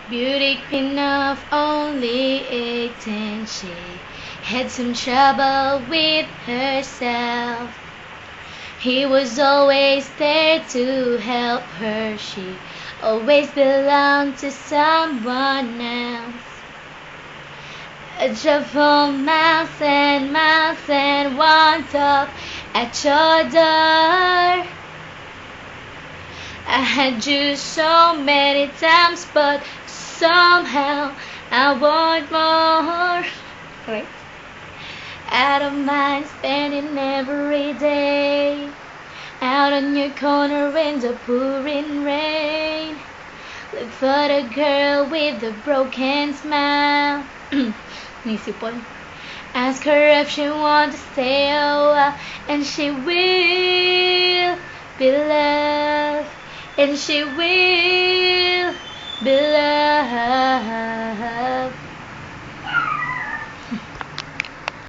Beauty queen of only 18, she had some trouble with herself. He was always there to help her. She always belonged to someone else. A joyful mouth and one top at your door. I had you so many times, but somehow I want more. Wait. I don't mind spending every day out on your corner in the pouring rain. Look for the girl with the broken smile. Nisipon. Ask her if she wants to stay a while, and she will be loved, and she will be loved.